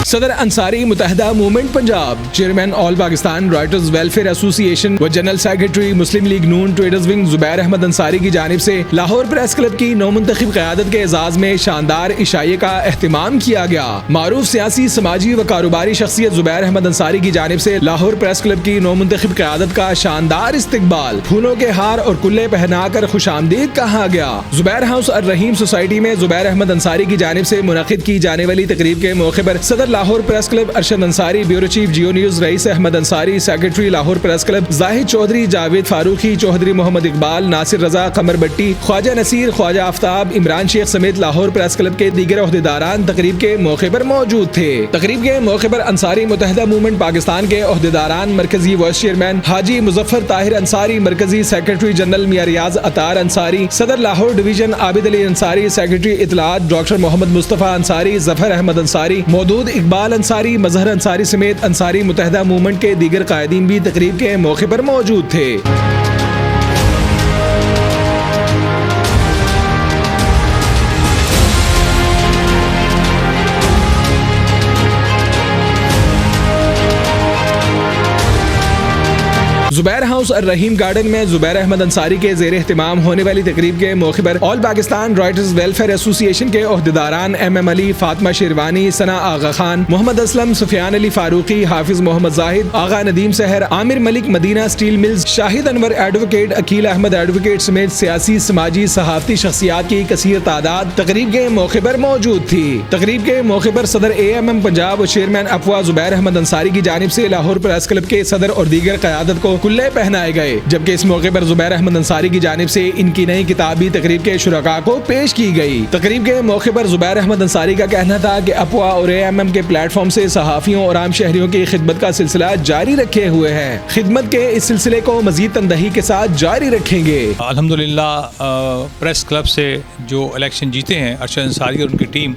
صدر انصاری متحدہ movement Punjab, chairman آل Pakistan writers welfare ایسوسی ایشن و جنرل سیکرٹری مسلم لیگ نون ٹریڈرز ونگ زبیر احمد انصاری کی جانب سے لاہور پریس کلب کی نومنتخب قیادت کے اعزاز میں شاندار عشائیے کا اہتمام کیا گیا۔ معروف سیاسی، سماجی و کاروباری شخصیت زبیر احمد انصاری کی جانب سے لاہور پریس کلب کی نومنتخب قیادت کا شاندار استقبال، پھولوں کے ہار اور کلے پہنا کر خوش آمدید کہا گیا۔ زبیر ہاؤس الرحیم سوسائٹی میں زبیر احمد انصاری کی جانب سے منعقد کی جانے والی تقریب کے موقع پر صدر Lahore press club Arshad Ansari, bureau chief Geo news Rais Ahmad Ansari, secretary Lahore press club Zahid Chaudhry, Javed Farooqi, Chaudhry Muhammad Iqbal, Nasir Raza, Qamar Batti, Khawaja Naseer, Khawaja Aftab, Imran Sheikh سمیت لاہور پریس کلب کے دیگر عہدیداران تقریب کے موقع پر موجود تھے۔ تقریب کے موقع پر انصاری متحدہ موومنٹ پاکستان کے عہدیداران، مرکزی وائس چیئرمین حاجی مظفر طاہر انصاری، مرکزی سیکرٹری جنرل میاں ریاض عطار انصاری، صدر لاہور ڈویژن عابد علی انصاری، سیکرٹری اطلاعات ڈاکٹر محمد مصطفیٰ انصاری، ظفر احمد انصاری، مودود اقبال انصاری، مظہر انصاری سمیت انصاری متحدہ موومنٹ کے دیگر قائدین بھی تقریب کے موقع پر موجود تھے۔ زبیر ہاؤس الرحیم گارڈن میں زبیر احمد انصاری کے زیر اہتمام ہونے والی تقریب کے موقع پر آل پاکستان رائٹرز ویلفیئر ایسوسی ایشن کے عہدیداران ایم علی، فاطمہ شیروانی، ثنا آغا خان، محمد اسلم، سفیان علی فاروقی، حافظ محمد زاہد، آغا ندیم سحر، عامر ملک، مدینہ اسٹیل ملز، شاہد انور ایڈوکیٹ، عقیل احمد ایڈوکیٹ سمیت سیاسی، سماجی، صحافتی شخصیات کی کثیر تعداد تقریب کے موقع پر موجود تھی۔ تقریب کے موقع پر صدر AMM پنجاب و چیئرمین افوا زبیر احمد انصاری کی جانب سے لاہور پریس کلب کے صدر اور دیگر قیادت کو کلے پہنائے گئے، جبکہ اس موقع پر زبیر احمد انصاری کی جانب سے ان کی نئی کتاب بھی تقریب کے شرکاء کو پیش کی گئی۔ تقریب کے موقع پر زبیر احمد انصاری کا کہنا تھا کہ افوا اور AMM کے پلیٹ فارم سے صحافیوں اور عام شہریوں کی خدمت کا سلسلہ جاری رکھے ہوئے ہیں، خدمت کے اس سلسلے کو مزید تندہی کے ساتھ جاری رکھیں گے۔ الحمدللہ پریس کلب سے جو الیکشن جیتے ہیں ارشد انصاری اور ان کی ٹیم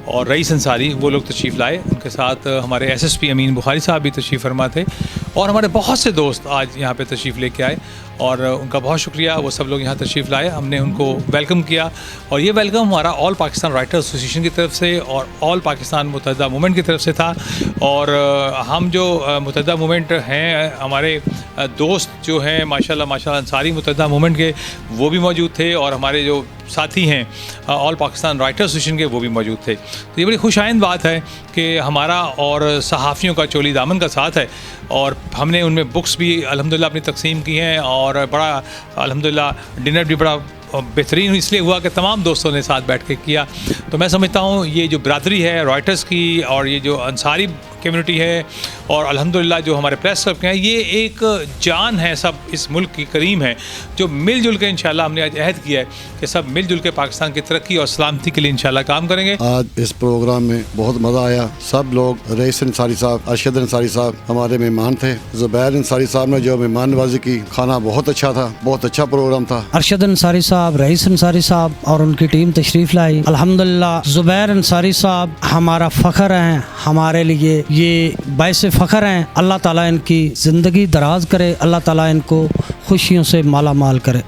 اور رئیس انصاری، وہ لوگ تشریف لائے، ان کے ساتھ ہمارے SSP امین بخاری صاحب بھی تشریف فرما تھے، اور ہمارے بہت سے دوست آج یہاں پہ تشریف لے کے آئے، اور ان کا بہت شکریہ، وہ سب لوگ یہاں تشریف لائے، ہم نے ان کو ویلکم کیا، اور یہ ویلکم ہمارا آل پاکستان رائٹر ایسوسی ایشن کی طرف سے اور آل پاکستان متحدہ موومنٹ کی طرف سے تھا، اور ہم جو متحدہ موومنٹ ہیں، ہمارے دوست جو ہیں ماشاءاللہ انصاری متحدہ موومنٹ کے وہ بھی موجود تھے، اور ہمارے جو ساتھی ہیں آل پاکستان رائٹر ایسوسیشن کے وہ بھی موجود تھے۔ تو یہ بڑی خوش آئند بات ہے کہ ہمارا اور صحافیوں کا چولی دامن کا ساتھ ہے، اور ہم نے ان میں بکس بھی الحمدللہ اپنی تقسیم کی ہیں، اور بڑا الحمدللہ ڈنر بھی بڑا بہترین اس لیے ہوا کہ تمام دوستوں نے ساتھ بیٹھ کے کیا۔ تو میں سمجھتا ہوں یہ جو برادری ہے رائٹرز کی، اور یہ جو انصاری کمیونٹی ہے، اور الحمدللہ جو ہمارے پریس کلب کے ہیں، یہ ایک جان ہے سب اس ملک کی کریم ہے، جو مل جل کے انشاءاللہ ہم نے آج عہد کیا ہے کہ سب مل جل کے پاکستان کی ترقی اور سلامتی کے لیے انشاءاللہ کام کریں گے۔ آج اس پروگرام میں بہت مزہ آیا، سب لوگ، رئیس انصاری صاحب، ارشد انصاری صاحب ہمارے مہمان تھے، زبیر انصاری صاحب نے جو مہمان نوازی کی، کھانا بہت اچھا تھا، بہت اچھا پروگرام تھا۔ ارشد انصاری صاحب، رئیس انصاری صاحب اور ان کی ٹیم تشریف لائی۔ الحمدللہ زبیر انصاری صاحب ہمارا فخر ہیں، ہمارے لیے یہ باعث فخر ہیں۔ اللہ تعالیٰ ان کی زندگی دراز کرے، اللہ تعالیٰ ان کو خوشیوں سے مالا مال کرے۔